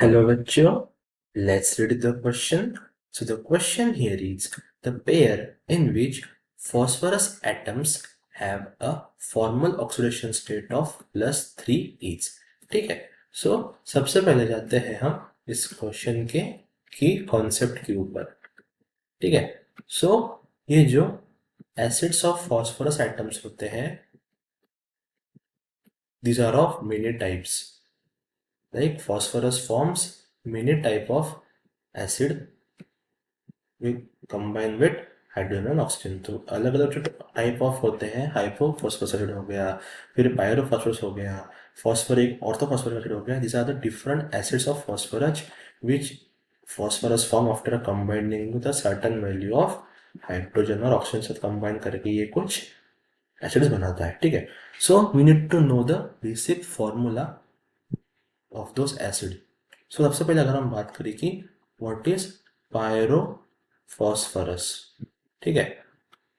Hello, bachcho. Let's read the question. So the question here is the pair in which phosphorus atoms have a formal oxidation state of +3 each. ठीक है. So सबसे पहले जाते हैं हम इस question के की कॉन्सेप्ट के ऊपर. ठीक है. So ये जो एसिड्स ऑफ फॉस्फोरस एटम्स होते हैं, these are of many types. Like phosphorus forms many type of acid with combine with hydrogen and oxygen. तो अलग अलग जो टाइप ऑफ होते हैं, हाइपोफॉस्फोरस एसिड हो गया, फिर पायरोफॉस्फोरस हो गया, फॉस्फोरिक ऑर्थोफॉस्फोरिक एसिड हो गया. This are the different acids of phosphorus which phosphorus form after combining with a certain value of hydrogen और ऑक्सीजन से कंबाइन करके ये कुछ एसिड्स बनाता है. ठीक है. So we need to know the basic formula of those acid. So सबसे पहले अगर हम बात करें कि व्हाट इज पायरोफॉस्फोरस. ठीक है.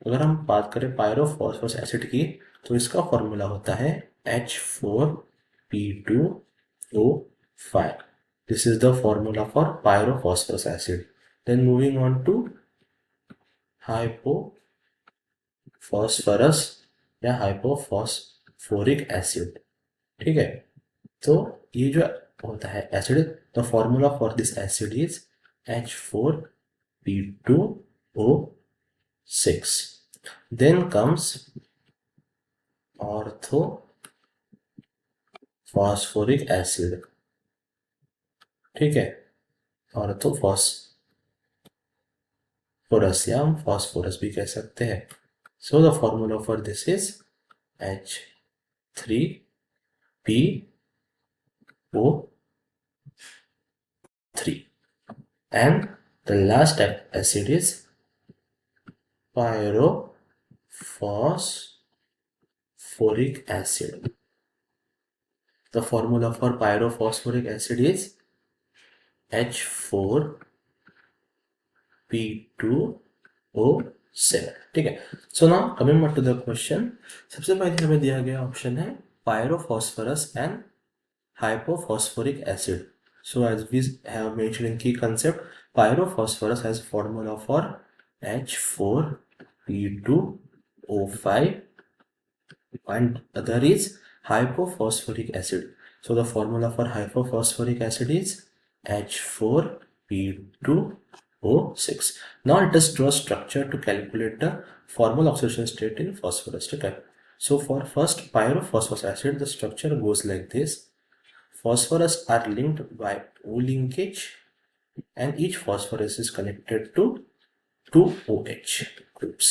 अगर हम बात करें पायरोफॉस्फोरस एसिड की, तो इसका फॉर्मूला होता है H4P2O5. This is the formula for pyrophosphorous acid. Then moving on to hypophosphorous या हाइपोफॉस्फोरिक एसिड. ठीक है. तो ये जो होता है acid, the formula for this acid is H4P2O6. Then comes orthophosphoric acid. ठीक है. ऑर्थोफॉस्फोरस या हम फॉस्फोरस भी कह सकते हैं. So the formula for this is H3PO3. And the last acid is pyrophosphoric acid. The formula for pyrophosphoric acid is H4P2O7. ठीक है. So now coming back to the question. सबसे पहले हमें दिया गया ऑप्शन है pyrophosphorous and hypophosphoric acid. So as we have mentioned in key concept, pyrophosphorus has formula for H4P2O5 and other is hypophosphoric acid. So the formula for hypophosphoric acid is H4P2O6. Now let us draw structure to calculate the formal oxidation state in phosphorus. Okay. So for first pyrophosphorus acid, the structure goes like this. Phosphorus are linked by O linkage and each phosphorus is connected to two OH groups,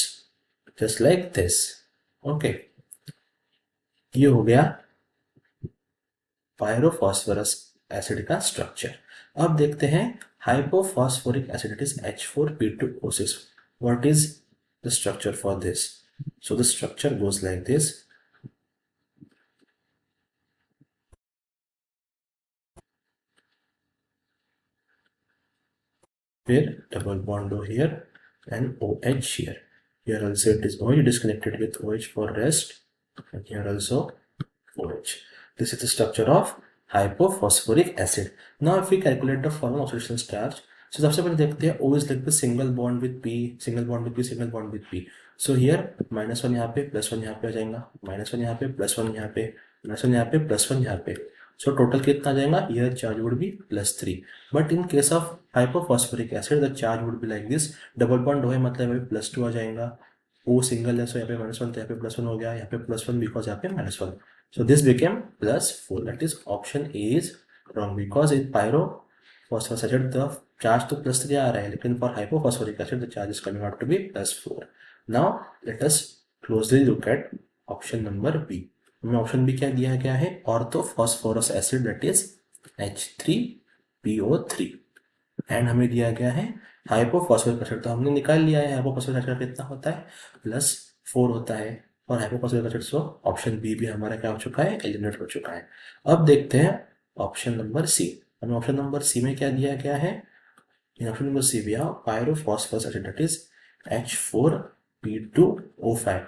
just like this. Okay. ये हो गया पायरोफॉस्फोरस acid का structure. अब देखते हैं hypophosphoric acid, it is H4P2O6. What is the structure for this? So the structure goes like this. Here double bond O here and OH here. Here also it is OH disconnected with OH for rest, and here also OH. This is the structure of hypophosphoric acid. Now if we calculate the formal oxidation charge, so सबसे पहले देखते हैं O is like the single bond with P, single bond with P, single bond with P. So here -1 यहाँ पे, +1 यहाँ पे आ जाएगा, -1 यहाँ पे, +1 यहाँ पे, -1 यहाँ पे, +1 यहाँ पे. So total कितना आ जाएगा? Here charge would be +3. But in case of hypophosphoric acid, the charge would be like this. Double bond हो मतलब यहाँ पे +2 आ जाएगा. O सिंगल है, so यहाँ पे -1, तो यहाँ पे +1 हो गया, यहाँ पे +1 बिकॉज यहाँ पे -1. So this became +4. That is option A is wrong because in pyrophosphorus acid the charge तो +3 आ रहा है, लेकिन for hypophosphoric acid the charge is coming out to be +4. Now let us closely look at option number B. हमें option B क्या दिया गया है? Orthophosphorous acid, that is H3PO3. And हमें दिया गया है हाइपोफॉस्फोरिक एसिड, तो हमने निकाल लिया है हाइपोफॉस्फोरिक एसिड कितना होता है, +4 होता है. और hypophosphoric acid, so option B भी हमारा क्या हो चुका है, एलिमिनेट हो चुका है. अब देखते हैं ऑप्शन नंबर सी. हमें ऑप्शन नंबर सी में क्या दिया गया है? ऑप्शन नंबर सी भी पायरोफॉस्फोरस एसिड, दैट इज H4P2O5.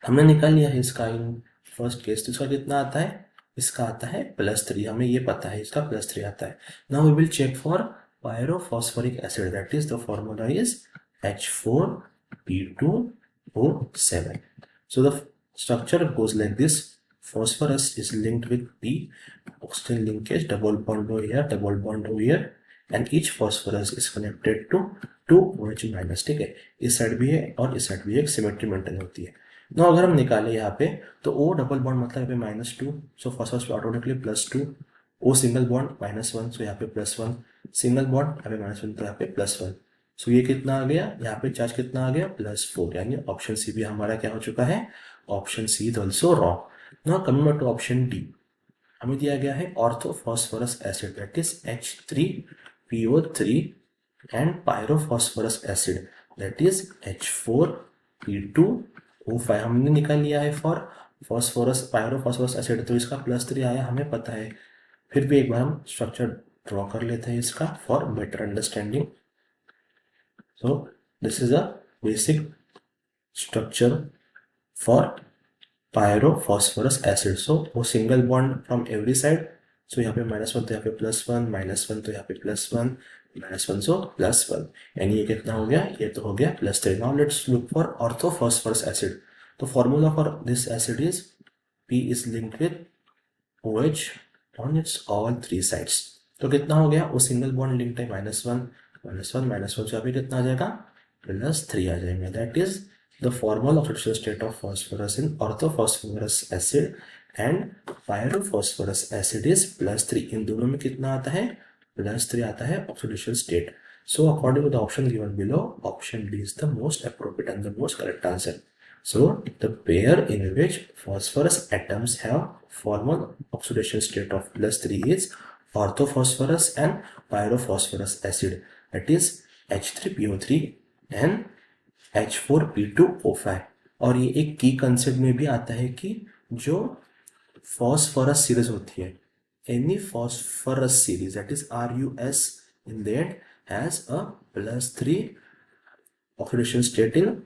हमने निकाल लिया है इसका इन फर्स्ट केस. तो इसका कितना आता है इसका आता है +3, हमें ये पता है इसका +3 आता है. Now we will check for pyrophosphoric acid, that is the formula is H4P2O7. So the structure goes like this. Phosphorus is linked with P, oxygen linkage, double bond over here, double bond over here, and each phosphorus is connected to 2OH minus. ठीक है, इस side भी है और इस side भी एक symmetry maintain होती है. ना अगर हम निकाले यहाँ पे तो O डबल बॉन्ड मतलब यहाँ पे -2, सो फॉस्फोरस पे ऑटोमेटिकली +2, O सिंगल बॉन्ड -1, सो यहाँ पे +1, सिंगल बॉन्ड यहाँ पे -1 तो यहाँ पे +1. सो ये कितना आ गया, यहाँ पे चार्ज कितना आ गया, +4. यानी ऑप्शन सी भी हमारा क्या हो चुका है, option C is also wrong. Now coming back to option D, हमें दिया गया है orthophosphorous acid, that is H3PO3 and pyrophosphorous acid, that is H4P2O5. हमने निकाल लिया है फॉर फॉस्फोरस पायरोफॉस्फोरस एसिड, तो इसका +3 आया, हमें पता है. फिर भी एक बार हम स्ट्रक्चर ड्रॉ कर लेते हैं इसका for better understanding. So this is a basic structure for pyrophosphorus acid. So वो single bond from every side, so यहाँ पे -1 तो यहाँ पे +1, -1 तो यहाँ पे +1, -1 सो +1, यानी ये कितना हो गया, ये तो हो गया +3. Now let's look for orthophosphorous acid. तो formula for this acid is P is linked with OH on its all three sides. तो कितना हो गया, वो सिंगल बॉन्ड लिंक्ड है, -1, -1, -1, सो यहाँ पे कितना आ जाएगा, +3 आ जाएगा. That is the formal oxidation state of phosphorus in orthophosphorus acid and pyrophosphorus acid is +3. इन दोनों में कितना आता है, +3 आता है oxidation state. So according to the option given below, option D is the most appropriate and the most correct answer. So the pair in which phosphorus atoms have formal oxidation state of +3 is orthophosphorus and pyrophosphorus acid, that is H3PO3 and H4P2O5. और ये एक की concept में भी आता है कि जो फॉस्फोरस सीरीज होती है, any phosphorus series that is RUS in that has a +3 oxidation state in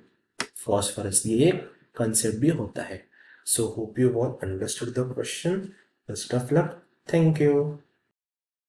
phosphorus, ये एक कंसेप्ट भी होता है. So hope you all understood the question. Best of luck. Thank you.